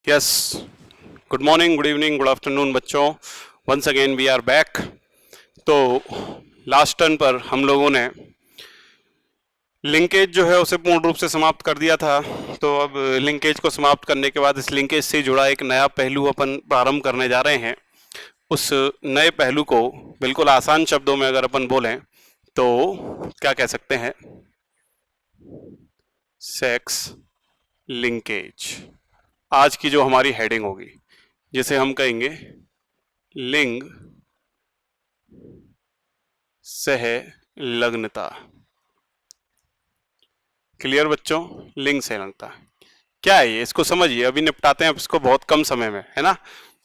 Yes, good morning, good evening, good afternoon बच्चों। Once again we are back. तो last turn पर हम लोगों ने लिंकेज जो है उसे पूर्ण रूप से समाप्त कर दिया था। तो अब लिंकेज को समाप्त करने के बाद इस लिंकेज से जुड़ा एक नया पहलू अपन प्रारंभ करने जा रहे हैं। उस नए पहलू को बिल्कुल आसान शब्दों में अगर अपन बोलें तो क्या कह सकते हैं? सेक्स लिंकेज आज की जो हमारी हेडिंग होगी, जिसे हम कहेंगे लिंग सहलग्नता। क्लियर बच्चों? लिंग सहलग्नता क्या है ये, इसको समझिए, अभी निपटाते हैं इसको बहुत कम समय में, है ना।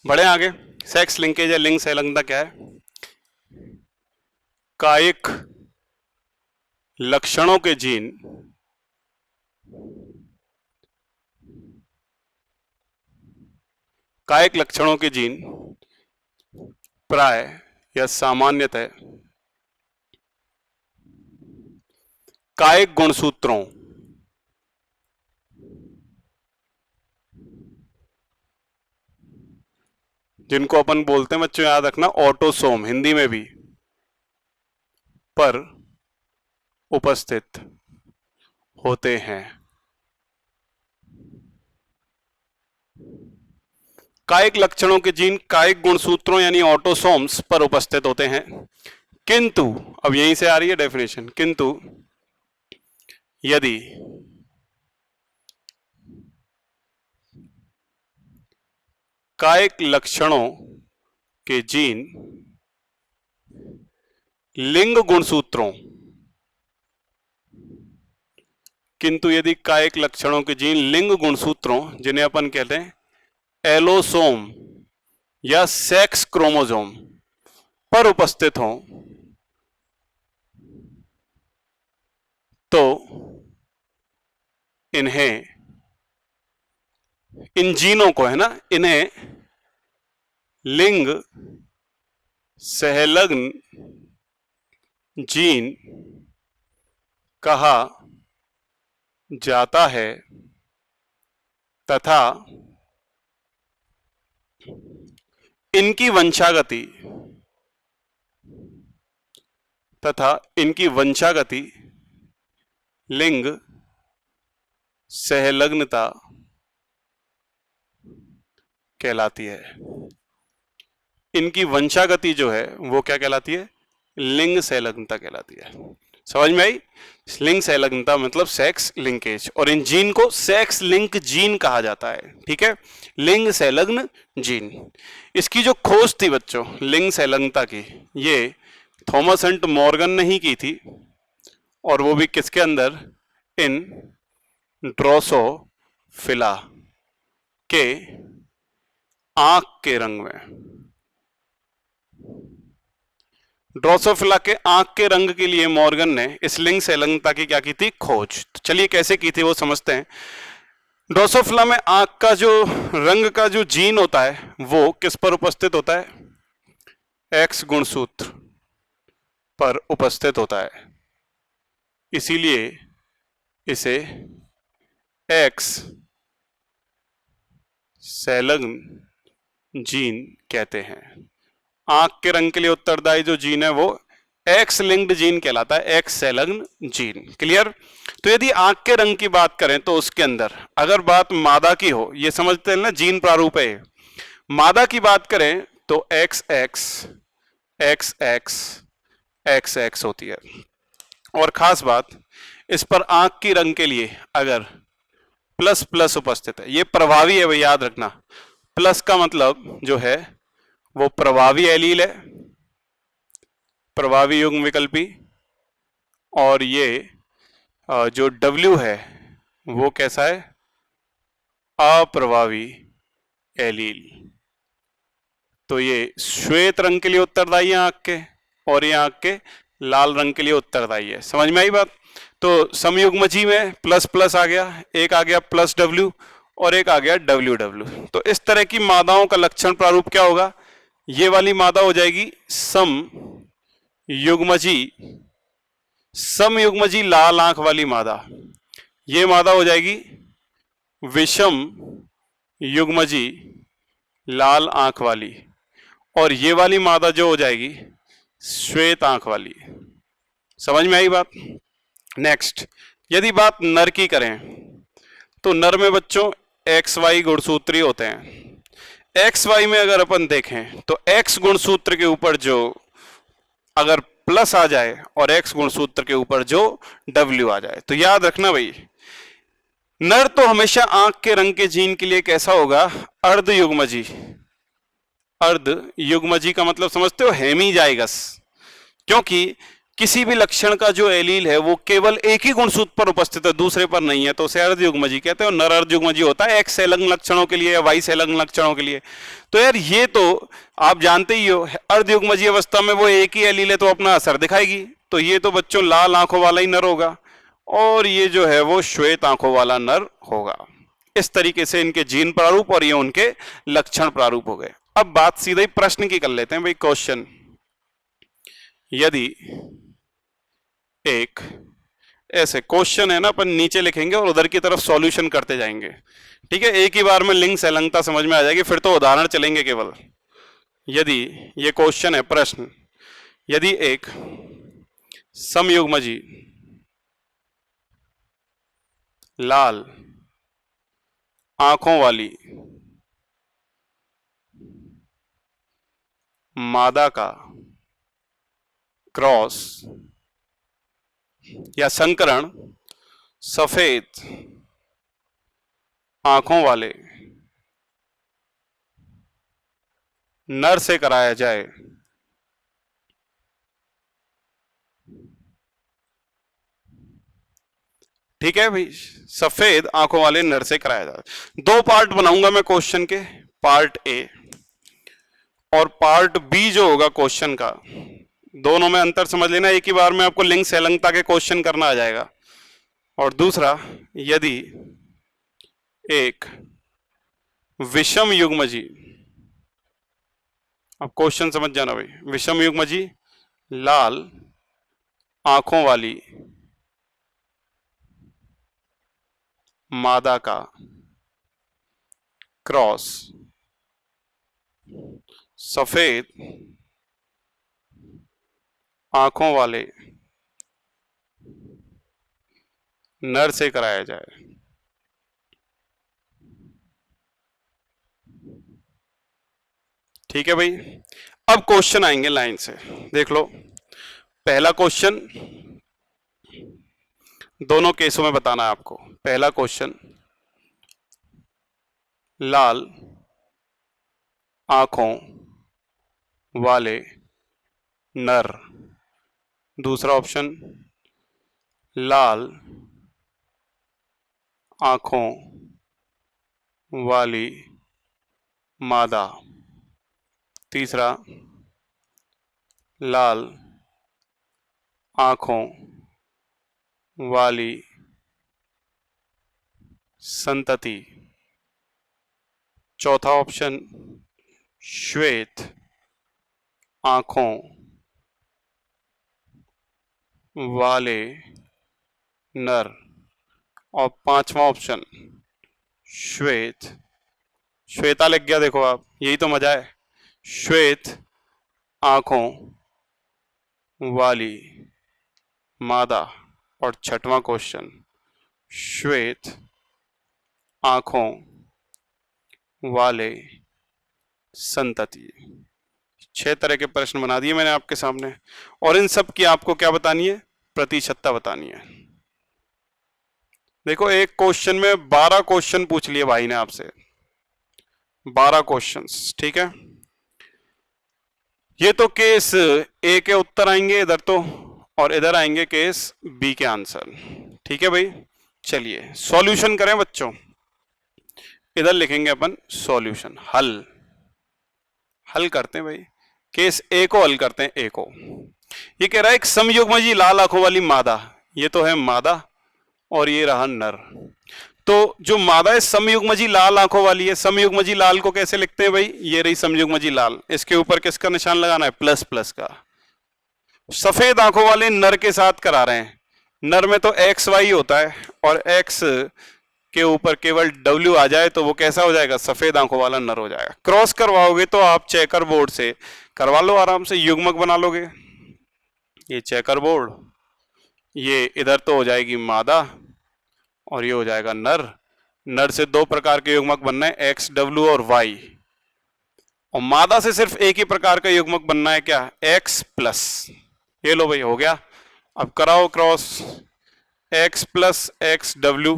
बढ़े आगे। सेक्स लिंकेज या लिंग सहलग्नता क्या है? कायिक लक्षणों के जीन कायिक लक्षणों के जीन प्राय या सामान्यतः कायिक गुणसूत्रों जिनको अपन बोलते हैं बच्चों, याद रखना, ऑटोसोम हिंदी में भी, पर उपस्थित होते हैं। कायिक लक्षणों के जीन कायिक गुणसूत्रों यानी ऑटोसोम्स पर उपस्थित होते हैं, किंतु अब यहीं से आ रही है डेफिनेशन, किंतु यदि कायिक लक्षणों के जीन लिंग गुणसूत्रों किंतु यदि कायिक लक्षणों के जीन लिंग गुणसूत्रों जिन्हें अपन कहते हैं एलोसोम या सेक्स क्रोमोसोम पर उपस्थित हों तो इन्हें, इन जीनों को, है ना, इन्हें लिंग सहलग्न जीन कहा जाता है तथा इनकी वंशागति लिंग सहलग्नता कहलाती है। इनकी वंशागति जो है वो क्या कहलाती है? लिंग सहलग्नता कहलाती है। समझ में आई? लिंग सहलग्नता मतलब सेक्स लिंकेज, और इन जीन को सेक्स लिंक जीन कहा जाता है। ठीक है, लिंग सहलग्न जीन। इसकी जो खोज थी बच्चों लिंग सहलग्नता की, ये थॉमस हंट मॉर्गन ने ही की थी, और वो भी किसके अंदर? इन ड्रोसोफिला के आंख के रंग में। ड्रोसोफिला के आंख के रंग के लिए मॉर्गन ने इस लिंग सहलग्नता की क्या की थी? खोज। तो चलिए कैसे की थी वो समझते हैं। ड्रोसोफिला में आंख का जो रंग का जो जीन होता है वो किस पर उपस्थित होता है? एक्स गुणसूत्र पर उपस्थित होता है, इसीलिए इसे एक्स सहलग्न जीन कहते हैं। आंख के रंग के लिए उत्तरदायी जो जीन है वो एक्स लिंक्ड जीन कहलाता है, एक्स सहलग्न जीन। क्लियर? तो यदि आंख के रंग की बात करें तो उसके अंदर अगर बात मादा की हो, ये समझते हैं ना, जीन प्रारूप है। मादा की बात करें तो x x x x x x होती है। और खास बात, इस पर आंख की रंग के लिए अगर प्लस प्लस उपस्थित है, ये प्रभावी है भाई, याद रखना। प्लस का मतलब जो है वो प्रभावी एलील है, प्रभावी युग्म विकल्पी, और ये जो W है वो कैसा है? अप्रभावी एलील। तो ये श्वेत रंग के लिए उत्तरदायी है आंख के, और ये आंख के लाल रंग के लिए उत्तरदायी है। समझ में आई बात? तो समयुग्मजी में प्लस प्लस आ गया, एक आ गया प्लस W और एक आ गया WW। तो इस तरह की मादाओं का लक्षण प्रारूप क्या होगा? ये वाली मादा हो जाएगी समयुग्मजी लाल आंख वाली मादा। ये मादा हो जाएगी विषम युग्मजी लाल आंख वाली, और ये वाली मादा जो हो जाएगी श्वेत आंख वाली। समझ में आई बात? नेक्स्ट, यदि बात नर की करें तो नर में बच्चों एक्स वाई गुणसूत्री होते हैं। एक्स वाई में अगर अपन देखें तो एक्स गुणसूत्र के ऊपर जो अगर प्लस आ जाए और एक्स गुणसूत्र के ऊपर जो डब्ल्यू आ जाए, तो याद रखना भाई, नर तो हमेशा आंख के रंग के जीन के लिए कैसा होगा? अर्ध युग्मजी। अर्ध युग्मजी का मतलब समझते हो? हेमीजाइगस। क्योंकि किसी भी लक्षण का जो एलील है वो केवल एक ही गुणसूत्र पर उपस्थित है, दूसरे पर नहीं है, तो उसे अर्ध युग्मजी कहते हैं। और नर अर्ध युग्मजी होता है एक्स संलग्न लक्षणों के लिए या वाई संलग्न लक्षणों के लिए। तो यार ये तो आप जानते ही हो, अर्ध युग्मजी अवस्था में वो एक ही एलील है तो अपना असर दिखाएगी। तो ये तो बच्चों लाल आंखों वाला ही नर होगा, और ये जो है वो श्वेत आंखों वाला नर होगा। इस तरीके से इनके जीन प्रारूप और ये उनके लक्षण प्रारूप हो गए। अब बात सीधा ही प्रश्न की कर लेते हैं भाई। क्वेश्चन, यदि एक ऐसे क्वेश्चन है ना, अपन नीचे लिखेंगे और उधर की तरफ सॉल्यूशन करते जाएंगे, ठीक है? एक ही बार में लिंक संलग्नता समझ में आ जाएगी, फिर तो उदाहरण चलेंगे केवल। यदि ये क्वेश्चन है, प्रश्न, यदि एक समयुग्मजी लाल आंखों वाली मादा का क्रॉस या संकरण सफेद आंखों वाले नर से कराया जाए, ठीक है भाई, सफेद आंखों वाले नर से कराया जाए। दो पार्ट बनाऊंगा मैं क्वेश्चन के, पार्ट ए और पार्ट बी जो होगा क्वेश्चन का। दोनों में अंतर समझ लेना, एक ही बार में आपको लिंग संलग्नता के क्वेश्चन करना आ जाएगा। और दूसरा, यदि एक विषम युग्मजी, अब क्वेश्चन समझ जाना भाई, विषम युग्मजी लाल आंखों वाली मादा का क्रॉस सफेद आंखों वाले नर से कराया जाए। ठीक है भाई। अब क्वेश्चन आएंगे लाइन से, देख लो। पहला क्वेश्चन, दोनों केसों में बताना है आपको। पहला क्वेश्चन, लाल आंखों वाले नर। दूसरा ऑप्शन, लाल आंखों वाली मादा। तीसरा, लाल आंखों वाली संतति। चौथा ऑप्शन, श्वेत आंखों वाले नर। और पांचवा ऑप्शन, श्वेत, श्वेता लिख गया देखो आप, यही तो मजा है, श्वेत आंखों वाली मादा। और छठवां क्वेश्चन, श्वेत आंखों वाले संतति। 6 तरह के प्रश्न बना दिए मैंने आपके सामने, और इन सब की आपको क्या बतानी है? प्रतिशतता बतानी है। देखो, एक क्वेश्चन में 12 क्वेश्चन पूछ लिए भाई ने आपसे, 12 क्वेश्चंस, ठीक है? ये तो केस ए के उत्तर आएंगे इधर तो, और इधर आएंगे केस बी के आंसर। ठीक है भाई, चलिए सॉल्यूशन करें बच्चों। इधर लिखेंगे अपन सॉल्यूशन, हल। हल करते हैं भाई, केस ए को हल करते हैं। ए को ये कह रहा है एक समयुग्मजी लाल आंखों वाली मादा, ये तो है मादा और ये रहा नर। तो जो मादा है समयुग्मजी लाल आंखों वाली है, समयुग्मजी लाल को कैसे लिखते हैं भाई? ये रही समयुग्मजी लाल, इसके ऊपर किसका निशान लगाना है? प्लस प्लस का। सफेद आंखों वाले नर के साथ करा रहे हैं, नर में तो एक्स वाई होता है और एक्स के ऊपर केवल W आ जाए तो वो कैसा हो जाएगा, सफेद आंखों वाला नर हो जाएगा। क्रॉस करवाओगे तो आप चेकर बोर्ड से करवा लो, आराम से युग्मक बना लोगे। ये चेकर बोर्ड, ये इधर तो हो जाएगी मादा और ये हो जाएगा नर। नर से दो प्रकार के युग्मक बनना है, एक्स डब्ल्यू और वाई, और मादा से सिर्फ एक ही प्रकार का युग्मक बनना है, क्या, एक्स प्लस। ये लो भाई, हो गया। अब कराओ cross, X plus X W,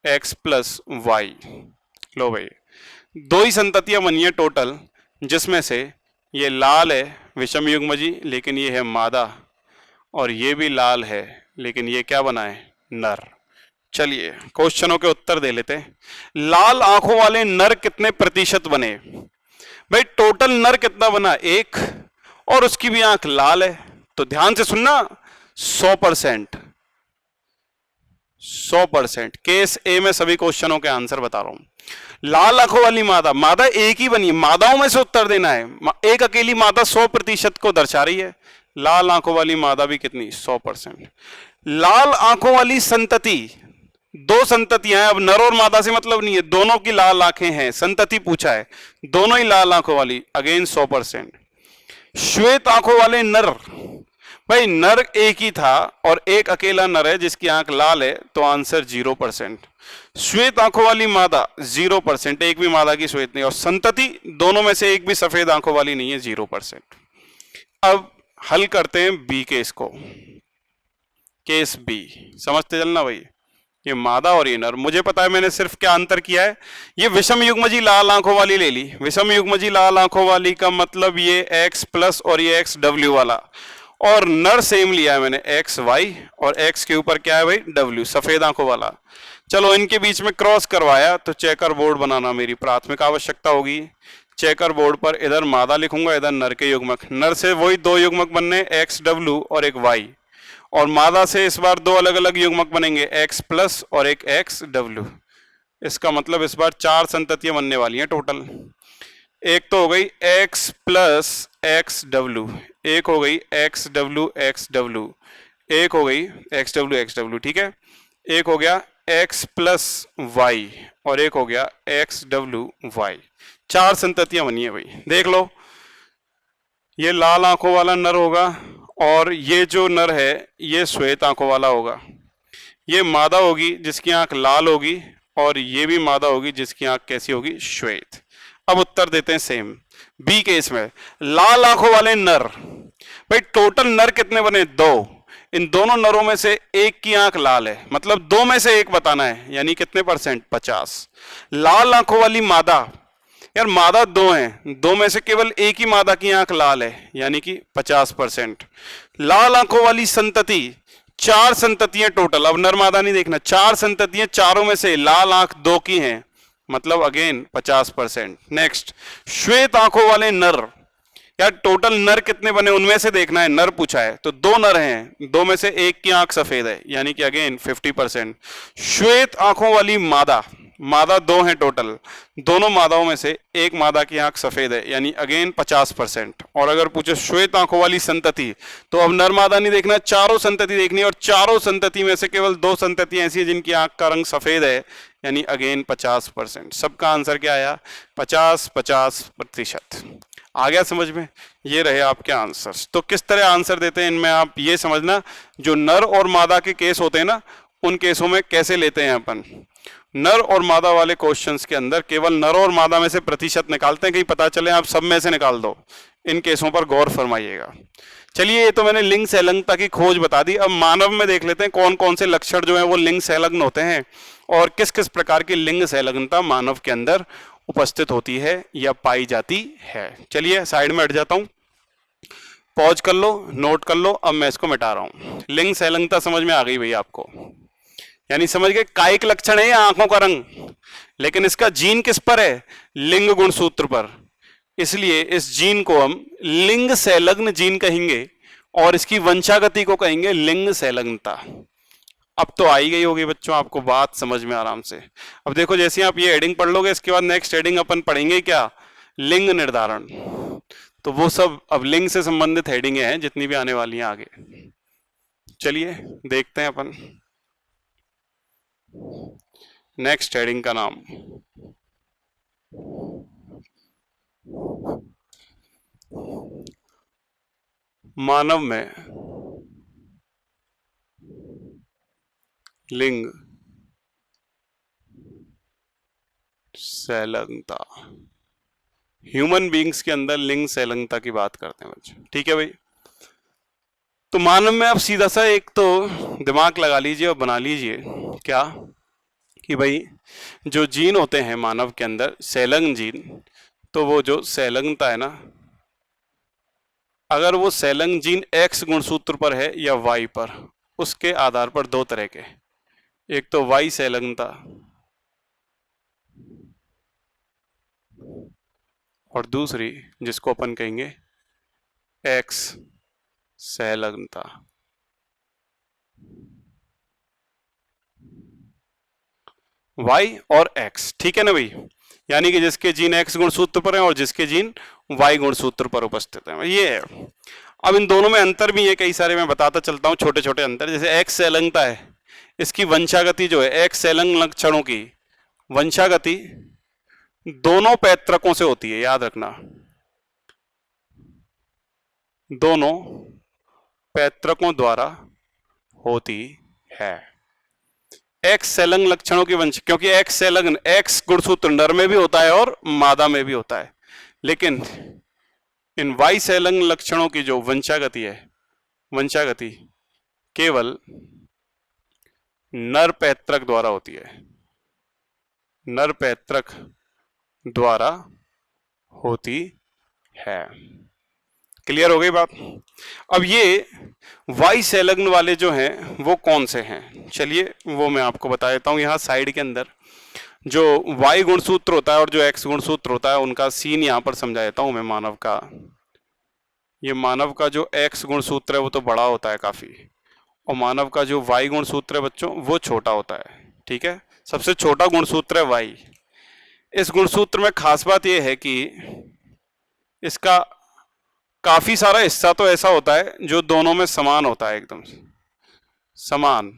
X plus Y. लो भाई, दो ही संततियां बनी है टोटल, जिसमें से ये लाल है विषम युग्मजी लेकिन ये है मादा, और ये भी लाल है लेकिन ये क्या बना है, नर। चलिए क्वेश्चनों के उत्तर दे लेते हैं। लाल आंखों वाले नर कितने प्रतिशत बने? भाई टोटल नर कितना बना, एक, और उसकी भी आंख लाल है, तो ध्यान से सुनना, 100%। 100%। केस ए में सभी क्वेश्चनों के आंसर बता रहा हूं। लाल आंखों वाली मादा, मादा एक ही बनी, मादाओं में से उत्तर देना है। एक अकेली मादा 100% को दर्शा रही है। लाल आंखों वाली मादा भी कितनी, 100%। लाल आंखों वाली संतति, दो संततियां हैं, अब नर और मादा से मतलब नहीं है, दोनों की लाल आंखें हैं, संतति पूछा है, दोनों ही लाल आंखों वाली, अगेन 100%। श्वेत आंखों वाले नर, भाई नर एक ही था और एक अकेला नर है जिसकी आंख लाल है, तो आंसर 0%। श्वेत आंखों वाली मादा 0%, एक भी मादा की श्वेत नहीं, और संतति दोनों में से एक भी सफेद आंखों वाली नहीं है, 0%। अब हल करते हैं बी केस को। केस बी समझते चलना भाई, ये मादा और ये नर, मुझे पता है मैंने सिर्फ क्या अंतर किया है, ये विषम युग्मजी लाल आंखों वाली ले ली। विषम युग्मजी लाल आंखों वाली का मतलब ये एक्स प्लस और ये एक्स डब्ल्यू वाला, और नर सेम लिया है मैंने, एक्स वाई, और एक्स के ऊपर क्या है भाई, डब्ल्यू, सफेद आंखों वाला। चलो इनके बीच में क्रॉस करवाया तो चेकर बोर्ड बनाना मेरी प्राथमिक आवश्यकता होगी। चेकर बोर्ड पर इधर मादा लिखूंगा, इधर नर के युग्मक, नर से वही दो युग्मक बनने, एक्स डब्ल्यू और एक वाई, और मादा से इस बार दो अलग अलग युग्मक बनेंगे, एक्स प्लस और एक एक्स डब्ल्यू। इसका मतलब इस बार 4 संततियां बनने वाली हैं टोटल। एक तो हो गई एक्स प्लस एक्स डब्ल्यू, एक हो गई एक्स डब्ल्यू, एक हो गई एक्स डब्ल्यू, ठीक है, एक हो गया एक्स प्लस वाई, और एक हो गया एक्स डब्ल्यू वाई। 4 संततियां बनी है भाई, देख लो। ये लाल आंखों वाला नर होगा, और ये जो नर है ये श्वेत आंखों वाला होगा। ये मादा होगी जिसकी आंख लाल होगी, और ये भी मादा होगी जिसकी आंख कैसी होगी, श्वेत। अब उत्तर देते हैं सेम। बी केस में लाल आंखों वाले नर, भाई टोटल नर कितने बने, 2। इन दोनों नरों में से एक की आंख लाल है, मतलब 2 में से एक बताना है, यानी कितने %, 50। लाल आंखों वाली मादा, यार मादा 2 हैं, 2 में से केवल एक ही मादा की आंख लाल है, यानी कि 50%। लाल आंखों वाली संतति, 4 संततियां टोटल, अब नर मादा नहीं देखना, 4 संततियां, चारों में से लाल आंख 2 की हैं, मतलब अगेन 50%। नेक्स्ट, श्वेत आंखों वाले नर, यार टोटल नर कितने बने उनमें से देखना है, नर पूछा है तो 2 नर हैं, 2 में से एक की आंख सफेद है, यानी कि अगेन 50%। श्वेत आंखों वाली मादा, मादा 2 हैं टोटल, दोनों मादाओं में से एक मादा की आंख सफेद है, यानी अगेन 50%। और अगर पूछे श्वेत आंखों वाली संतति, तो अब नर मादा नहीं देखना, चारों संतति देखनी है, और चारों संतति में से केवल 2 संतति ऐसी है जिनकी आंख का रंग सफेद है, यानी अगेन 50%। सबका आंसर क्या आया, 50-50%। आ गया समझ में? ये रहे आपके आंसर्स। तो किस तरह आंसर देते हैं इनमें, आप ये समझना, जो नर और मादा के केस होते हैं ना, उन केसों में कैसे लेते हैं अपन। नर और मादा वाले क्वेश्चंस के अंदर केवल नर और मादा में से प्रतिशत निकालते हैं, कहीं पता चले आप सब में से निकाल दो। इन केसों पर गौर फरमाइएगा। चलिए, ये तो मैंने लिंग संलग्नता की खोज बता दी। अब मानव में देख लेते हैं कौन कौन से लक्षण जो है वो लिंग संलग्न होते हैं, और किस किस प्रकार की लिंग संलग्नता मानव के अंदर उपस्थित होती है या पाई जाती है। चलिए साइड में हट जाता हूं, पॉज कर लो, नोट कर लो। अब मैं इसको मिटा रहा हूं। लिंग संलग्नता समझ में आ गई भैया आपको, यानी समझ गए कायिक लक्षण है ये आंखों का रंग, लेकिन इसका जीन किस पर है, लिंग गुणसूत्र पर। इसलिए इस जीन को हम लिंग संलग्न जीन कहेंगे, और इसकी वंशागति को कहेंगे लिंग संलग्नता। अब तो आई गई होगी बच्चों आपको बात समझ में आराम से। अब देखो, जैसे आप ये हेडिंग पढ़ लोगे, इसके बाद नेक्स्ट हेडिंग अपन पढ़ेंगे क्या, लिंग निर्धारण। तो वो सब अब लिंग से संबंधित हेडिंगें हैं जितनी भी आने वाली हैं आगे। चलिए देखते हैं अपन। नेक्स्ट हेडिंग का नाम मानव में लिंग संलग्नता। ह्यूमन बीइंग्स के अंदर लिंग संलग्नता की बात करते हैं बच्चे, ठीक है भाई। तो मानव में आप सीधा सा एक तो दिमाग लगा लीजिए और बना लीजिए क्या कि भाई जो जीन होते हैं मानव के अंदर संलग्न जीन, तो वो जो संलग्नता है ना, अगर वो संलग्न जीन एक्स गुणसूत्र पर है या वाई पर, उसके आधार पर दो तरह के, एक तो वाई संलग्नता और दूसरी जिसको अपन कहेंगे एक्स संलग्नता। वाई और एक्स, ठीक है ना भाई, यानी कि जिसके जीन एक्स गुणसूत्र पर है और जिसके जीन वाई गुणसूत्र पर उपस्थित है, ये है। अब इन दोनों में अंतर भी है कई सारे, मैं बताता चलता हूँ छोटे छोटे अंतर। जैसे एक्स संलग्नता है, इसकी वंशागति जो है, एक्स संलग्न लक्षणों की वंशागति दोनों पैतृकों से होती है, याद रखना, दोनों पैतृकों द्वारा होती है। एक्स संलग्न लक्षणों की वंश, क्योंकि एक्स संलग्न, एक्स गुणसूत्र नर में भी होता है और मादा में भी होता है, लेकिन इन वाई संलग्न लक्षणों की जो वंशागति है, वंशागति केवल नर पैतृक द्वारा होती है, नर पैतृक द्वारा होती है। क्लियर हो गई बात। अब ये वाई संलग्न वाले जो हैं वो कौन से हैं, चलिए वो मैं आपको बता देता हूं। यहाँ साइड के अंदर जो वाई गुणसूत्र होता है और जो एक्स गुणसूत्र होता है, उनका सीन यहाँ पर समझा देता हूं मैं। मानव का, ये मानव का जो एक्स गुणसूत्र है वो तो बड़ा होता है काफी, और मानव का जो वाई गुणसूत्र है बच्चों वो छोटा होता है, ठीक है। सबसे छोटा गुणसूत्र है वाई। इस गुणसूत्र में खास बात यह है कि इसका काफी सारा हिस्सा तो ऐसा होता है जो दोनों में समान होता है, एकदम समान,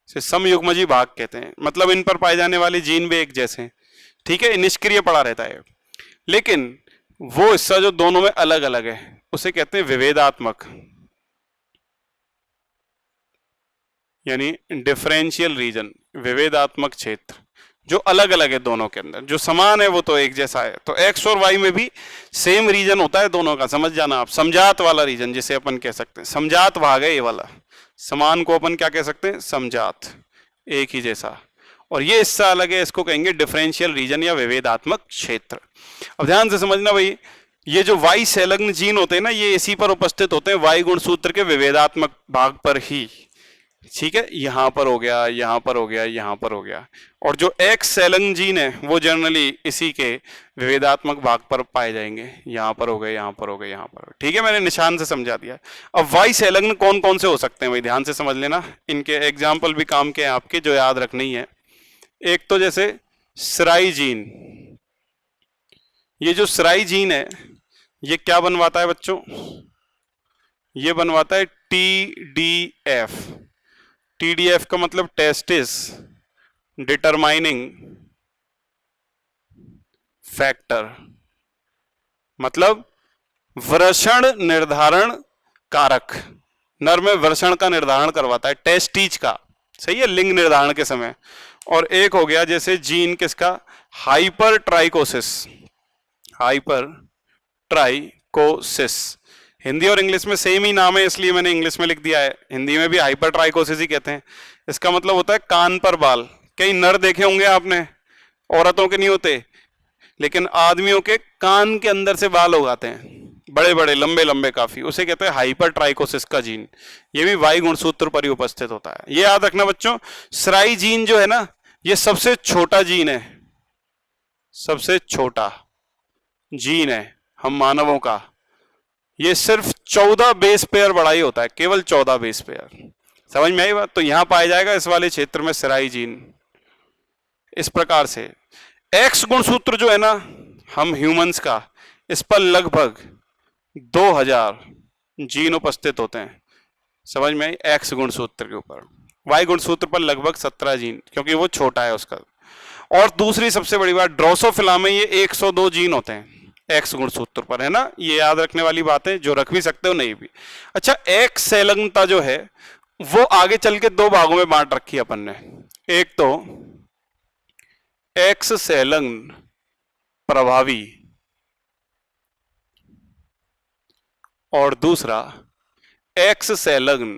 से समयुग्मजी भाग कहते हैं, मतलब इन पर पाए जाने वाले जीन भी एक जैसे हैं, ठीक है, निष्क्रिय पड़ा रहता है। लेकिन वो हिस्सा जो दोनों में अलग अलग है उसे कहते हैं विभेदात्मक, यानी डिफरेंशियल रीजन, विभेदात्मक क्षेत्र, जो अलग अलग है दोनों के अंदर। जो समान है वो तो एक जैसा है। तो एक्स और वाई में भी सेम रीजन होता है दोनों का, समझ जाना आप। समजात वाला रीजन जिसे अपन कह सकते हैं, समजात भाग है ये वाला, समान को अपन क्या कह सकते हैं, समजात, एक ही जैसा। और ये हिस्सा अलग है, इसको कहेंगे डिफरेंशियल रीजन या विभेदात्मक क्षेत्र। अब ध्यान से समझना भाई, ये जो वाई संलग्न जीन होते हैं ना, ये इसी पर उपस्थित होते हैं, वाई गुणसूत्र के विभेदात्मक भाग पर ही, ठीक है। यहां पर हो गया, यहां पर हो गया, यहां पर हो गया। और जो एक्स संलग्न जीन है वो जनरली इसी के विभेदात्मक भाग पर पाए जाएंगे, यहां पर हो गए, यहां पर हो गए, यहां पर, ठीक है। मैंने निशान से समझा दिया। अब वाई संलग्न कौन कौन से हो सकते हैं भाई, ध्यान से समझ लेना, इनके एग्जाम्पल भी काम के आपके जो याद रखने ही है। एक तो जैसे सराई जीन, ये जो सराई जीन है ये क्या बनवाता है बच्चों, ये बनवाता है TDF। TDF का मतलब टेस्टिस डिटरमाइनिंग फैक्टर, मतलब वृषण निर्धारण कारक, नर में वृषण का निर्धारण करवाता है, टेस्टिज का, सही है, लिंग निर्धारण के समय। और एक हो गया जैसे जीन किसका, hyper trichosis, hyper trichosis. Hindi और इंग्लिश में सेम ही नाम है इसलिए मैंने इंग्लिश में लिख दिया है, हिंदी में भी हाइपर ट्राइकोसिस ही कहते हैं। इसका मतलब होता है कान पर बाल। कई नर देखे होंगे आपने, औरतों के नहीं होते, लेकिन आदमियों के कान के अंदर से बाल उगाते हैं, बड़े बड़े लंबे लंबे काफी, उसे कहते हैं हाइपर ट्राइकोसिस का जीन। ये भी वाई गुणसूत्र पर ही उपस्थित होता है, ये याद रखना बच्चों। सराई जीन जो है ना, ये सबसे छोटा जीन है, सबसे छोटा जीन है हम मानवों का। ये सिर्फ 14 बेस पेयर बड़ा ही होता है, केवल 14 बेस पेयर। समझ में आई बात। तो यहां पाया जाएगा इस वाले क्षेत्र में सराई जीन। इस प्रकार से एक्स गुणसूत्र जो है ना हम ह्यूमंस का, इस पर लगभग 2000 जीन उपस्थित होते हैं, समझ में आई, एक्स गुणसूत्र के ऊपर। वाई गुणसूत्र पर लगभग 17 जीन, क्योंकि वो छोटा है उसका। और दूसरी सबसे बड़ी बात, ड्रोसोफिला में ये 102 जीन होते हैं एक्स गुणसूत्र पर, है ना। ये याद रखने वाली बात है, जो रख भी सकते हो नहीं भी। अच्छा, एक्स संलग्नता जो है वो आगे चल के दो भागों में बांट रखी है अपन ने। एक तो एक्स संलग्न प्रभावी और दूसरा एक्स संलग्न,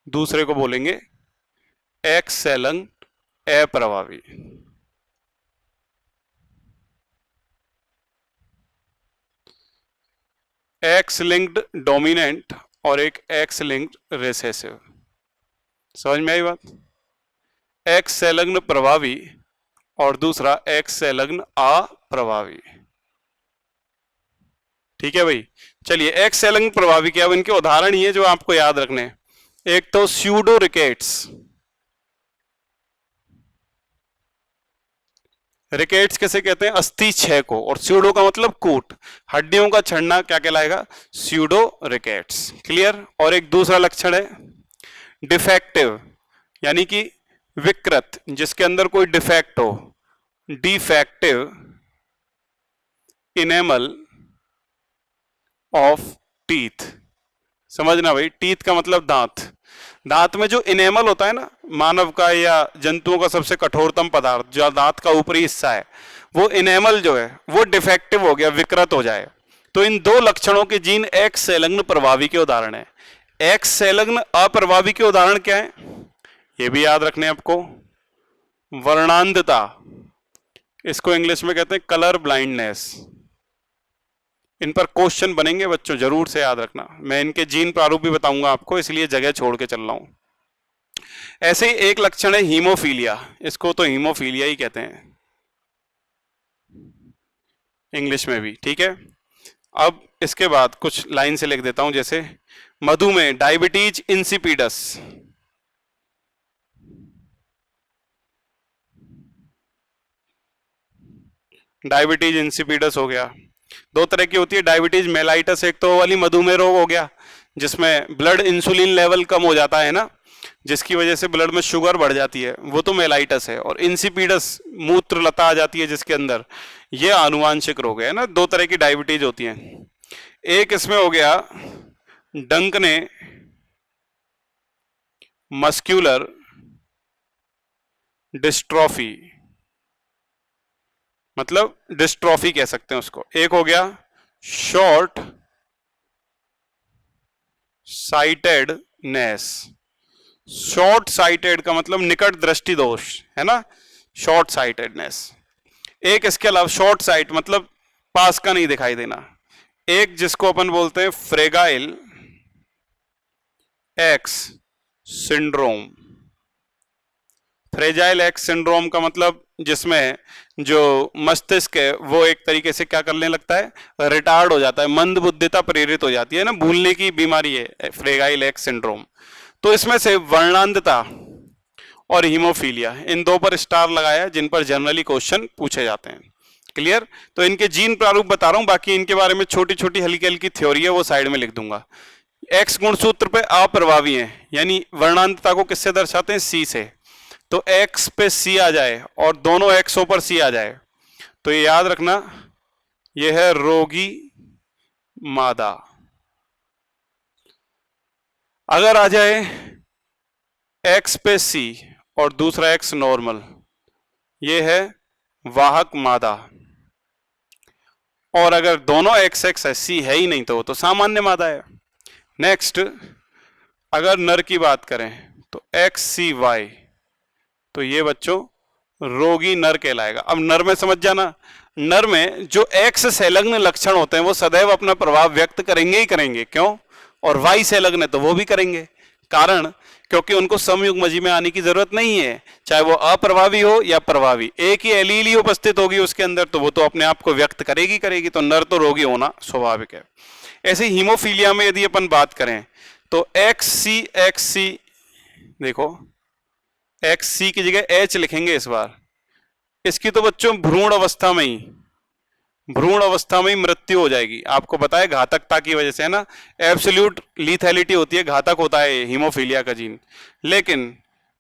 दूसरे को बोलेंगे एक्स संलग्न अप्रभावी। एक्स लिंक्ड डोमिनेंट और एक एक्स लिंक्ड रिसेसिव। समझ में आई बात? एक्स संलग्न प्रभावी और दूसरा एक्स संलग्न अप्रभावी। ठीक है भाई। चलिए, एक्स संलग्न प्रभावी क्या है, इनके उदाहरण ही है जो आपको याद रखने हैं। एक तो स्यूडो रिकेट्स। रिकेट्स कैसे कहते हैं? अस्थि क्षय को, और स्यूडो का मतलब कूट, हड्डियों का छड़ना, क्या कहलाएगा? Pseudo rickets. क्लियर? और एक दूसरा लक्षण है डिफेक्टिव, यानी कि विकृत, जिसके अंदर कोई डिफेक्ट हो, डिफेक्टिव इनेमल ऑफ टीथ। समझना भाई, टीथ का मतलब दांत। दांत में जो इनेमल होता है ना, मानव का या जंतुओं का सबसे कठोरतम पदार्थ जो दांत का ऊपरी हिस्सा है, वो इनेमल जो है वो डिफेक्टिव हो गया, विकृत हो जाए, तो इन दो लक्षणों के जीन एक्स संलग्न प्रभावी के उदाहरण है। एक्स संलग्न अप्रभावी के उदाहरण क्या है, ये भी याद रखने आपको। वर्णांधता, इसको इंग्लिश में कहते हैं कलर ब्लाइंडनेस। इन पर क्वेश्चन बनेंगे बच्चों, जरूर से याद रखना। मैं इनके जीन प्रारूप भी बताऊंगा आपको, इसलिए जगह छोड़ के चल रहा हूं। ऐसे ही एक लक्षण है हीमोफीलिया, इसको तो हीमोफीलिया ही कहते हैं इंग्लिश में भी। ठीक है, अब इसके बाद कुछ लाइन से लिख देता हूं, जैसे मधुमेह, डायबिटीज इंसिपिडस। डायबिटीज इंसिपिडस हो गया। दो तरह की होती है डायबिटीज मेलाइटस, एक तो वाली मधुमेह रोग हो गया जिसमें ब्लड इंसुलिन लेवल कम हो जाता है ना, जिसकी वजह से ब्लड में शुगर बढ़ जाती है, वो तो मेलाइटस है। और इंसिपिडस, मूत्र लता आ जाती है जिसके अंदर, ये आनुवांशिक रोग है ना। दो तरह की डायबिटीज होती हैं। एक इसमें हो गया डंकने मस्क्यूलर डिस्ट्रॉफी, मतलब डिस्ट्रॉफी कह सकते हैं उसको। एक हो गया शॉर्ट साइटेडनेस। शॉर्ट साइटेड का मतलब निकट दृष्टि दोष, है ना, शॉर्ट साइटेडनेस। एक इसके अलावा शॉर्ट साइट मतलब पास का नहीं दिखाई देना। एक जिसको अपन बोलते हैं fragile x syndrome. Fragile x syndrome का मतलब जिसमें जो मस्तिष्क है वो एक तरीके से क्या करने लगता है, रिटार्ड हो जाता है, मंद बुद्धिता प्रेरित हो जाती है ना, भूलने की बीमारी है फ्रेगाइल एक्स सिंड्रोम। तो इसमें से वर्णांधता और हीमोफीलिया, इन दो पर स्टार लगाया जिन पर जनरली क्वेश्चन पूछे जाते हैं। क्लियर? तो इनके जीन प्रारूप बता रहा हूं, बाकी इनके बारे में छोटी छोटी हल्की हल्की थ्योरी है, वो साइड में लिख दूंगा। एक्स गुणसूत्र पे अप्रभावी है, यानी वर्णांधता को किससे दर्शाते हैं? सी से। तो एक्स पे सी आ जाए और दोनों एक्सों पर सी आ जाए तो ये याद रखना, ये है रोगी मादा। अगर आ जाए एक्स पे सी और दूसरा एक्स नॉर्मल, ये है वाहक मादा। और अगर दोनों एक्स एक्स है, सी है ही नहीं, तो वो तो सामान्य मादा है। नेक्स्ट, अगर नर की बात करें तो एक्स सी वाई, तो ये बच्चों रोगी नर कहलाएगा। अब नर में समझ जाना, नर में जो एक्स संलग्न लक्षण होते हैं वो सदैव अपना प्रभाव व्यक्त करेंगे ही करेंगे। क्यों? और वाई संलग्न है तो वो भी करेंगे। कारण, क्योंकि उनको समयुग्मजी में आने की जरूरत नहीं है, चाहे वो अप्रभावी हो या प्रभावी, एक ही एलील ही उपस्थित होगी उसके अंदर, तो वो तो अपने आप को व्यक्त करेगी करेगी। तो नर तो रोगी होना स्वाभाविक है। ऐसे हीमोफीलिया में यदि अपन बात करें तो एक्स सी देखो, एक्स सी की जगह एच लिखेंगे इस बार। इसकी तो बच्चों भ्रूण अवस्था में ही भ्रूण अवस्था में ही मृत्यु हो जाएगी। आपको पता है घातकता की वजह से, है ना, एब्सोल्यूट लीथैलिटी होती है, घातक होता है हीमोफीलिया का जीन। लेकिन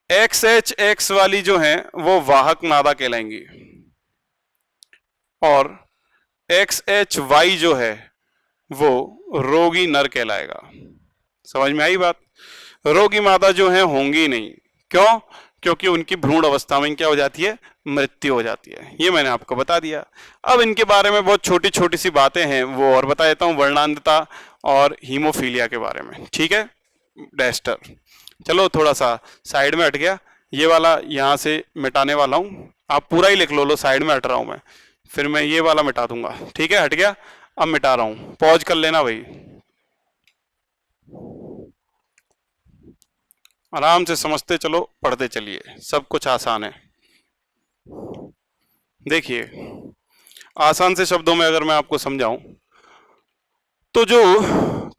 XHX वाली जो है वो वाहक मादा कहलाएंगी और XHY जो है वो रोगी नर कहलाएगा। समझ में आई बात? रोगी मादा जो है होंगी नहीं। क्यों? क्योंकि उनकी भ्रूण अवस्था में क्या हो जाती है? मृत्यु हो जाती है। ये मैंने आपको बता दिया। अब इनके बारे में बहुत छोटी छोटी सी बातें हैं, वो और बता देता हूँ, वर्णांधता और हीमोफीलिया के बारे में। ठीक है डैस्टर, चलो थोड़ा सा साइड में हट गया, ये वाला यहाँ से मिटाने वाला हूँ, आप पूरा ही लिख लो, साइड में हट रहा हूँ मैं, फिर मैं ये वाला मिटा दूंगा। ठीक है, हट गया, अब मिटा रहा हूँ, पॉज कर लेना भाई, आराम से समझते चलो, पढ़ते चलिए, सब कुछ आसान है। देखिए आसान से शब्दों में अगर मैं आपको समझाऊं तो जो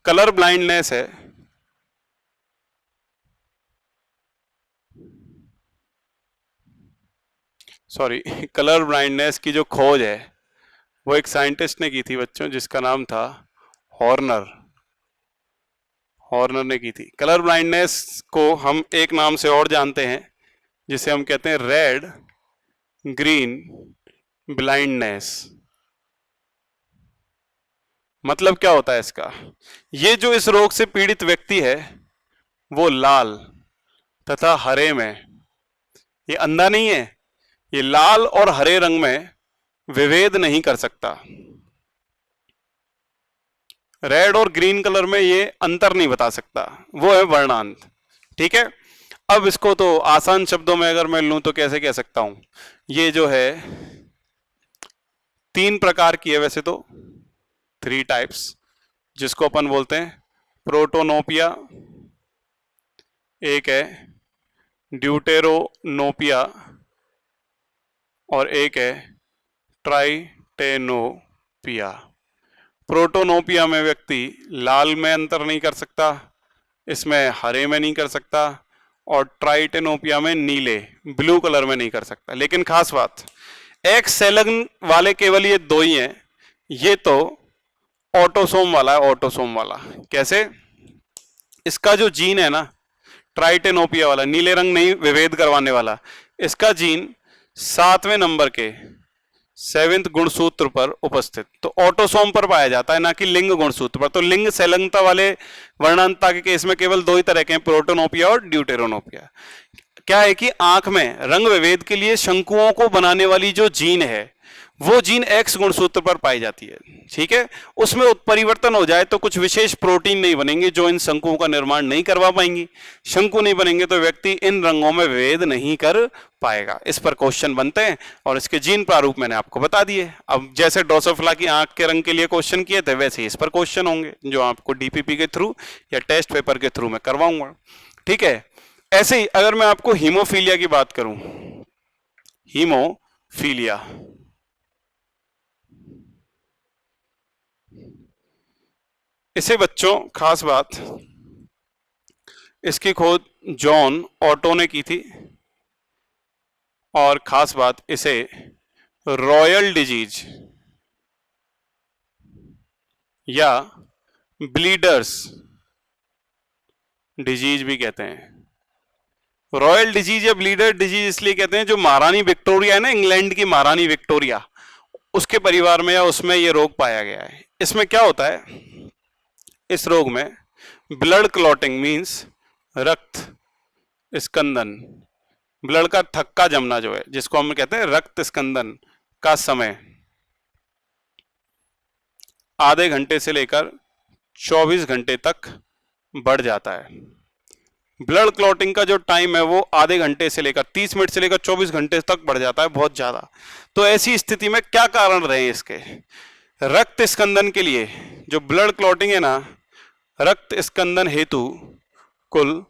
कलर ब्लाइंडनेस है, सॉरी, कलर ब्लाइंडनेस की जो खोज है वो एक साइंटिस्ट ने की थी बच्चों, जिसका नाम था हॉर्नर। हॉर्नर ने की थी। कलर ब्लाइंडनेस को हम एक नाम से और जानते हैं, जिसे हम कहते हैं रेड ग्रीन ब्लाइंडनेस। मतलब क्या होता है इसका? ये जो इस रोग से पीड़ित व्यक्ति है वो लाल तथा हरे में, ये अंधा नहीं है, ये लाल और हरे रंग में विभेद नहीं कर सकता। रेड और ग्रीन कलर में ये अंतर नहीं बता सकता, वो है वर्णांत। ठीक है, अब इसको तो आसान शब्दों में अगर मैं लूं तो कैसे कह सकता हूं, ये जो है 3 प्रकार की है वैसे तो, 3 टाइप्स, जिसको अपन बोलते हैं प्रोटोनोपिया, एक है ड्यूटेरोनोपिया और एक है ट्राइटेनोपिया। प्रोटोनोपिया में व्यक्ति लाल में अंतर नहीं कर सकता, इसमें हरे में नहीं कर सकता, और ट्राइटेनोपिया में नीले ब्लू कलर में नहीं कर सकता। लेकिन खास बात, एक्स सेलग्न वाले केवल ये 2 ही हैं। ये तो ऑटोसोम वाला है, ऑटोसोम वाला। कैसे? इसका जो जीन है ना, ट्राइटेनोपिया वाला, नीले रंग नहीं विभेद करवाने वाला, इसका जीन 7वें नंबर के 7th गुणसूत्र पर उपस्थित, तो ऑटोसोम पर पाया जाता है, ना कि लिंग गुणसूत्र पर। तो लिंग संलग्नता वाले वर्णांतता के केस में केवल 2 ही तरह के हैं, प्रोटोनोपिया और ड्यूटेरोनोपिया। क्या है कि आंख में रंग विभेद के लिए शंकुओं को बनाने वाली जो जीन है वो जीन एक्स गुणसूत्र पर पाई जाती है। ठीक है, उसमें उत्परिवर्तन हो जाए तो कुछ विशेष प्रोटीन नहीं बनेंगे जो इन शंकुओं का निर्माण नहीं करवा पाएंगी। शंकु नहीं बनेंगे तो व्यक्ति इन रंगों में भेद नहीं कर पाएगा। इस पर क्वेश्चन बनते हैं और इसके जीन प्रारूप मैंने आपको बता दिए। अब जैसे ड्रोसोफिला की आंख के रंग के लिए क्वेश्चन किए थे, वैसे इस पर क्वेश्चन होंगे जो आपको डीपीपी के थ्रू या टेस्ट पेपर के थ्रू मैं करवाऊंगा। ठीक है, ऐसे ही अगर मैं आपको हीमोफीलिया की बात करूं, हीमोफीलिया, इसे बच्चों खास बात, इसकी खोज जॉन ऑटो ने की थी और खास बात इसे रॉयल डिजीज या ब्लीडर्स डिजीज भी कहते हैं। रॉयल डिजीज या ब्लीडर डिजीज इसलिए कहते हैं, जो महारानी विक्टोरिया है ना, इंग्लैंड की महारानी विक्टोरिया, उसके परिवार में या उसमें यह रोग पाया गया है। इसमें क्या होता है, इस रोग में ब्लड क्लॉटिंग मींस रक्त स्कंदन, ब्लड का थक्का जमना जो है, जिसको हम कहते हैं रक्त स्कंदन का समय आधे घंटे से लेकर 24 घंटे तक बढ़ जाता है। ब्लड क्लॉटिंग का जो टाइम है वो आधे घंटे से लेकर 30 मिनट से लेकर 24 घंटे तक बढ़ जाता है, बहुत ज्यादा। तो ऐसी स्थिति में क्या कारण रहे इसके? रक्त स्कंदन के लिए जो ब्लड क्लॉटिंग है ना, रक्त स्कंदन हेतु कुल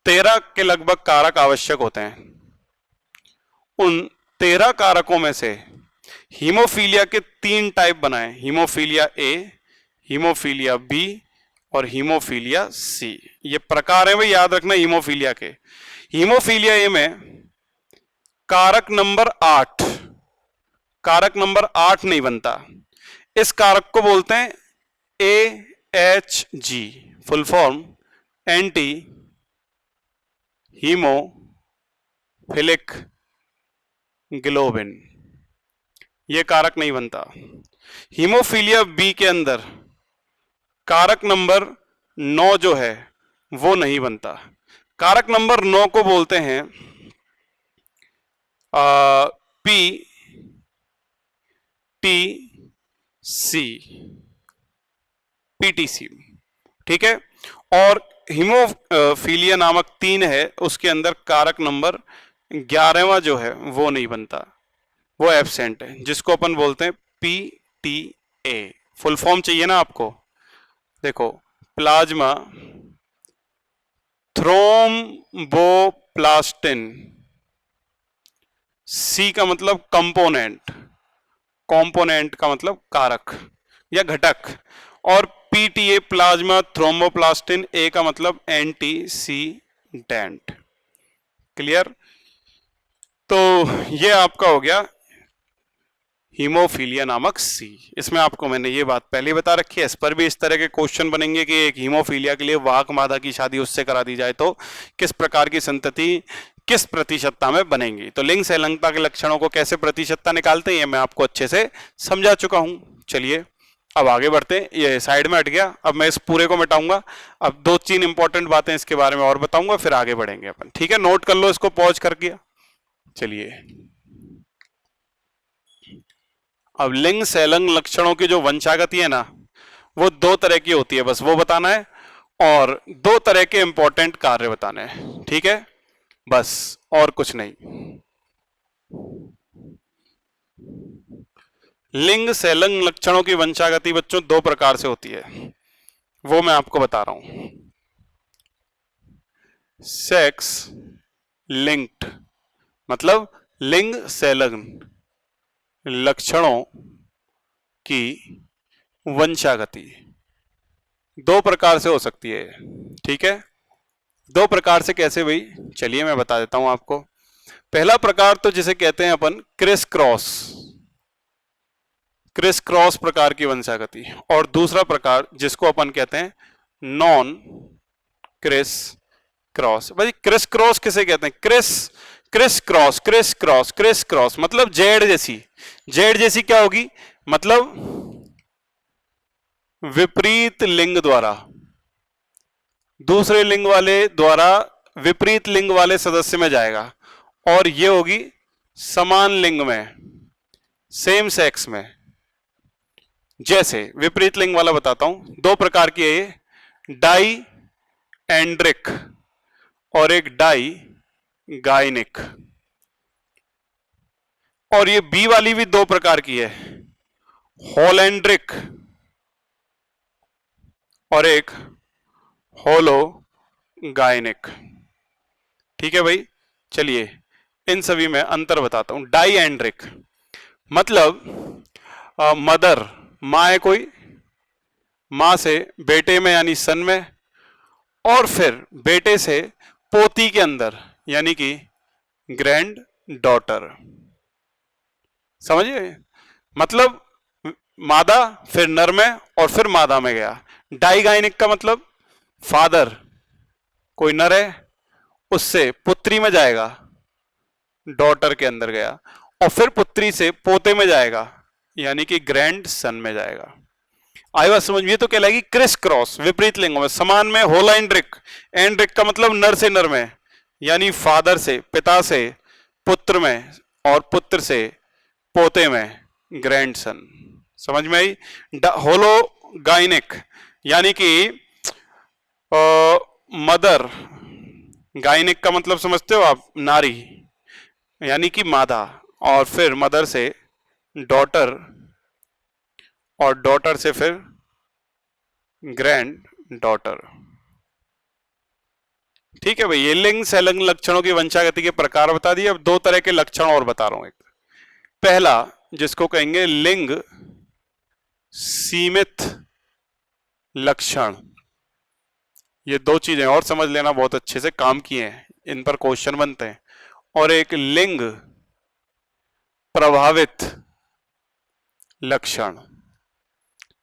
13 के लगभग कारक आवश्यक होते हैं। उन 13 कारकों में से हीमोफीलिया के 3 टाइप बनाए, हीमोफीलिया ए, हीमोफीलिया बी और हीमोफीलिया सी। ये प्रकार है भाई, याद रखना हीमोफीलिया के। हीमोफीलिया ए में कारक नंबर 8 नहीं बनता, इस कारक को बोलते हैं AHG, full form anti haemophilic globin. यह कारक नहीं बनता। हीमोफीलिया बी के अंदर कारक नंबर 9 जो है वो नहीं बनता। कारक नंबर 9 को बोलते हैं PTC, ठीक है। और हीमोफीलिया नामक 3 है, उसके अंदर कारक नंबर 11वां जो है वो नहीं बनता, वो एब्सेंट है, जिसको अपन बोलते हैं PTA। फुल फॉर्म चाहिए ना आपको, देखो प्लाज्मा थ्रोम्बोप्लास्टिन, C का मतलब कंपोनेंट, कंपोनेंट का मतलब कारक या घटक, और PTA प्लाज्मा थ्रोम्बोप्लास्टिन, A का मतलब एंटीसीडेंट। क्लियर? तो ये आपका हो गया हीमोफीलिया नामक C। इसमें आपको मैंने ये बात पहले बता रखी है। इस पर भी इस तरह के क्वेश्चन बनेंगे कि एक हीमोफीलिया के लिए वाहक मादा की शादी उससे करा दी जाए तो किस प्रकार की संतति किस प्रतिशतता में बनेंगी। तो लिंग संलग्नता के लक्षणों को कैसे प्रतिशतता निकालते हैं मैं आपको अच्छे से समझा चुका हूं। चलिए अब आगे बढ़ते हैं। ये साइड में हट गया, अब मैं इस पूरे को मिटाऊंगा। अब 2-3 इंपॉर्टेंट बातें इसके बारे में और बताऊंगा, फिर आगे बढ़ेंगे अपन। ठीक है, नोट कर लो इसको पॉज करके। चलिए अब लिंग संलग्न लक्षणों की जो वंशागति है ना, वो 2 तरह की होती है, बस वो बताना है, और 2 तरह के इंपॉर्टेंट कार्य बताने हैं। ठीक है, बस और कुछ नहीं। लिंग संलग्न लक्षणों की वंशागति बच्चों 2 प्रकार से होती है, वो मैं आपको बता रहा हूं। सेक्स लिंक्ड मतलब लिंग संलग्न लक्षणों की वंशागति 2 प्रकार से हो सकती है। ठीक है, 2 प्रकार से कैसे भाई, चलिए मैं बता देता हूं आपको। पहला प्रकार तो जिसे कहते हैं अपन क्रिस क्रॉस प्रकार की वंशागति, और दूसरा प्रकार जिसको अपन कहते हैं नॉन क्रिस क्रॉस। भाई क्रिस क्रॉस किसे कहते हैं? क्रिस क्रॉस मतलब जेड जैसी क्या होगी? मतलब विपरीत लिंग द्वारा दूसरे लिंग वाले द्वारा विपरीत लिंग वाले सदस्य में जाएगा, और ये होगी समान लिंग में, सेम सेक्स में। जैसे विपरीत लिंग वाला बताता हूं, 2 प्रकार की है ये, डाई एंड्रिक और एक डाई गायनिक। और ये बी वाली भी 2 प्रकार की है, होलैंड्रिक और एक होलो गायनिक। ठीक है भाई, चलिए इन सभी में अंतर बताता हूं। डाई एंड्रिक मतलब मदर, मां है कोई, मां से बेटे में यानी सन में, और फिर बेटे से पोती के अंदर यानी कि ग्रैंड डॉटर। समझिए, मतलब मादा फिर नर में और फिर मादा में गया। डाइगाइनिक का मतलब फादर कोई नर है, उससे पुत्री में जाएगा, डॉटर के अंदर गया, और फिर पुत्री से पोते में जाएगा यानी कि ग्रैंड सन में जाएगा। आई बात समझ में? तो कहलाएगी क्रिस क्रॉस, विपरीत लिंगों में, समान में होलैंड्रिक। एंड्रिक का मतलब नर से नर में, यानी फादर से पिता से पुत्र में, और पुत्र से पोते में, ग्रैंड सन। समझ में आई? होलो गायनिक यानी कि मदर, गायनिक का मतलब समझते हो आप, नारी यानी कि मादा, और फिर मदर से डॉटर, और डॉटर से फिर ग्रैंड डॉटर। ठीक है भाई, ये लिंग संलग्न लक्षणों की वंशागति के प्रकार बता दिए। अब 2 तरह के लक्षण और बता रहा हूं। एक पहला जिसको कहेंगे लिंग सीमित लक्षण। ये 2 चीजें और समझ लेना, बहुत अच्छे से काम किए हैं, इन पर क्वेश्चन बनते हैं। और एक लिंग प्रभावित लक्षण।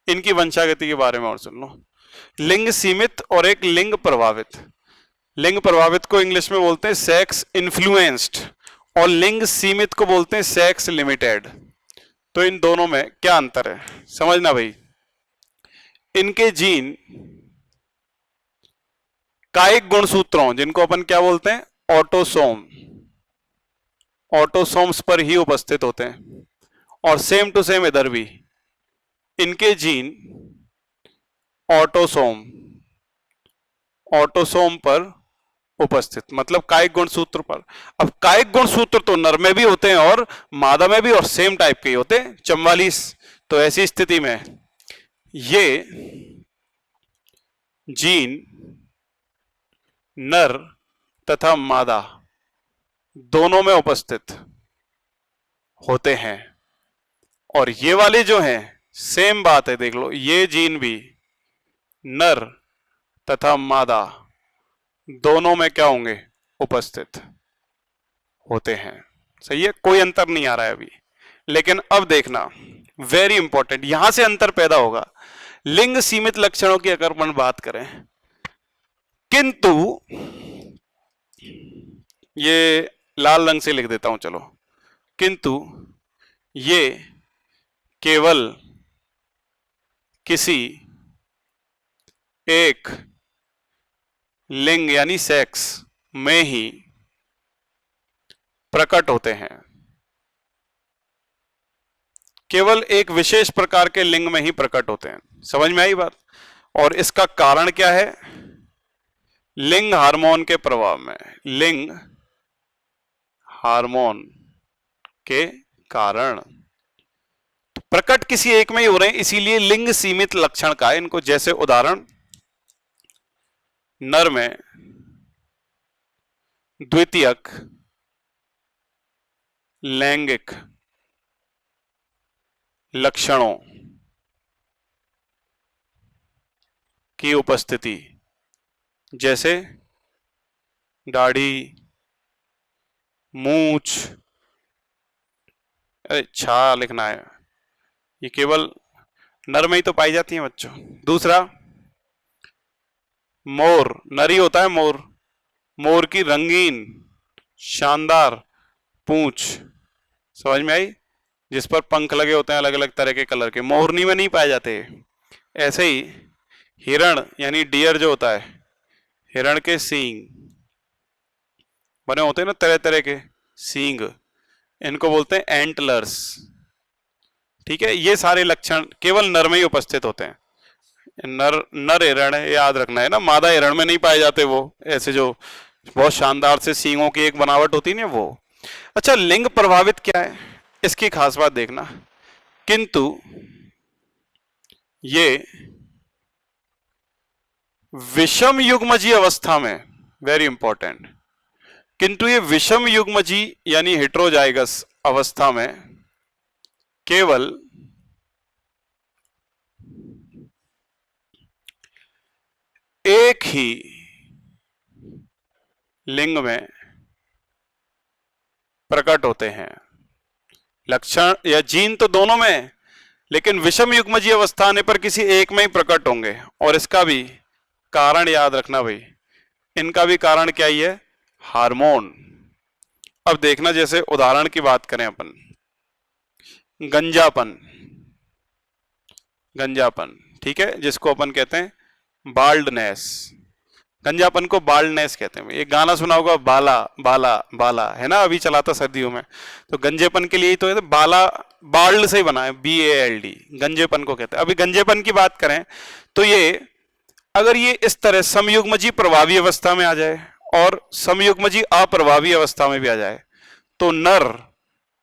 इनकी वंशागति के बारे में और सुन लो। लिंग सीमित और एक लिंग प्रभावित। लिंग प्रभावित को इंग्लिश में बोलते हैं सेक्स इन्फ्लुएंस्ड और लिंग सीमित को बोलते हैं सेक्स लिमिटेड। तो इन दोनों में क्या अंतर है समझना भाई। इनके जीन कायिक गुणसूत्रों जिनको अपन क्या बोलते हैं ऑटोसोम, ऑटोसोम्स पर ही उपस्थित होते हैं और सेम टू सेम इधर भी इनके जीन ऑटोसोम, ऑटोसोम पर उपस्थित मतलब कायिक गुणसूत्र पर। अब कायिक गुणसूत्र तो नर में भी होते हैं और मादा में भी और सेम टाइप के ही होते हैं 44। तो ऐसी स्थिति में ये जीन नर तथा मादा दोनों में उपस्थित होते हैं और ये वाले जो हैं सेम बात है, देख लो ये जीन भी नर तथा मादा दोनों में क्या होंगे उपस्थित होते हैं। सही है, कोई अंतर नहीं आ रहा है अभी। लेकिन अब देखना वेरी इंपॉर्टेंट, यहां से अंतर पैदा होगा। लिंग सीमित लक्षणों की अगर अपन बात करें, किंतु ये लाल रंग से लिख देता हूं चलो, किंतु ये केवल किसी एक लिंग यानी सेक्स में ही प्रकट होते हैं, केवल एक विशेष प्रकार के लिंग में ही प्रकट होते हैं। समझ में आई बात? और इसका कारण क्या है? लिंग हार्मोन के प्रभाव में, लिंग हार्मोन के कारण प्रकट किसी एक में ही हो रहे हैं, इसीलिए लिंग सीमित लक्षण का है इनको। जैसे उदाहरण, नर में द्वितीयक लैंगिक लक्षणों की उपस्थिति, जैसे दाढ़ी, मूछ, छा लिखना है, ये केवल नर में ही तो पाई जाती है बच्चों। दूसरा, मोर, नर ही होता है मोर, मोर की रंगीन शानदार पूंछ, समझ में आई, जिस पर पंख लगे होते हैं अलग अलग तरह के कलर के, मोरनी में नहीं पाए जाते। ऐसे ही हिरण यानी डियर जो होता है, हिरण के सींग बने होते हैं ना तरह तरह के सींग, इनको बोलते हैं एंटलर्स। ठीक है, ये सारे लक्षण केवल नर में ही उपस्थित होते हैं। नर हिरण है, याद रखना है ना, मादा हिरण में नहीं पाए जाते वो ऐसे जो बहुत शानदार से सींगों की एक बनावट होती है ना वो। अच्छा, लिंग प्रभावित क्या है, इसकी खास बात देखना। किंतु ये विषम युग्मजीय अवस्था में, वेरी इंपॉर्टेंट, किंतु ये विषम युग्मजी यानी हेट्रोजाइगस अवस्था में केवल एक ही लिंग में प्रकट होते हैं। लक्षण या जीन तो दोनों में, लेकिन विषम युग्मजीय अवस्था आने पर किसी एक में ही प्रकट होंगे। और इसका भी कारण याद रखना भाई, इनका भी कारण क्या ही है, हार्मोन। अब देखना, जैसे उदाहरण की बात करें अपन, गंजापन, गंजापन, ठीक है, जिसको अपन कहते हैं बाल्डनेस, गंजापन को बाल्डनेस कहते हैं। एक गाना सुना होगा, बाला बाला बाला, है ना, अभी चला था सर्दियों में, तो गंजेपन के लिए ही तो है, बाला बाल्ड से ही बना है, BALD, गंजेपन को कहते हैं। अभी गंजेपन की बात करें तो ये अगर ये इस तरह समयुग्मजी प्रभावी अवस्था में आ जाए और समयुग्मजी अप्रभावी अवस्था में भी आ जाए तो नर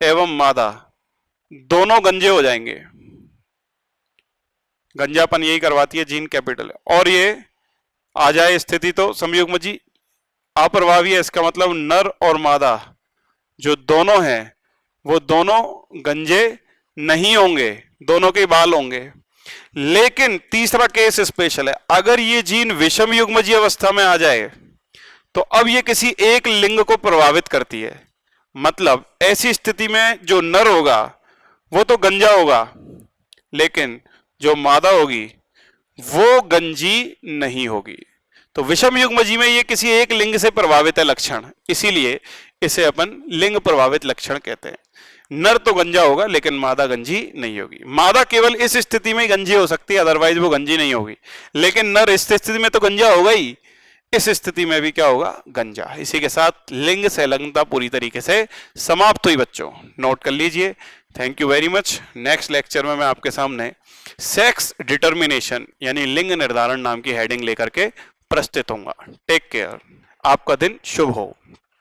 एवं मादा दोनों गंजे हो जाएंगे। गंजापन यही करवाती है जीन कैपिटल। और ये आ जाए स्थिति तो समयुग्मजी अप्रभावी है, इसका मतलब नर और मादा जो दोनों हैं वो दोनों गंजे नहीं होंगे, दोनों के बाल होंगे। लेकिन तीसरा केस स्पेशल है, अगर ये जीन विषम युग्मजी अवस्था में आ जाए तो अब ये किसी एक लिंग को प्रभावित करती है। मतलब ऐसी स्थिति में जो नर होगा वो तो गंजा होगा, लेकिन जो मादा होगी वो गंजी नहीं होगी। तो विषम युग्म जीव में ये किसी एक लिंग से प्रभावित है लक्षण, इसीलिए इसे अपन लिंग प्रभावित लक्षण कहते हैं। नर तो गंजा होगा लेकिन मादा गंजी नहीं होगी। मादा केवल इस स्थिति में गंजी हो सकती है, अदरवाइज वो गंजी नहीं होगी। लेकिन नर इस स्थिति में तो गंजा होगा ही, इस स्थिति में भी क्या होगा, गंजा। इसी के साथ लिंग संलग्नता पूरी तरीके से समाप्त हुई बच्चों, नोट कर लीजिए। Thank you very much. Next lecture में मैं आपके सामने सेक्स डिटर्मिनेशन यानी लिंग निर्धारण नाम की हेडिंग लेकर के प्रस्तुत होऊंगा। टेक केयर, आपका दिन शुभ हो।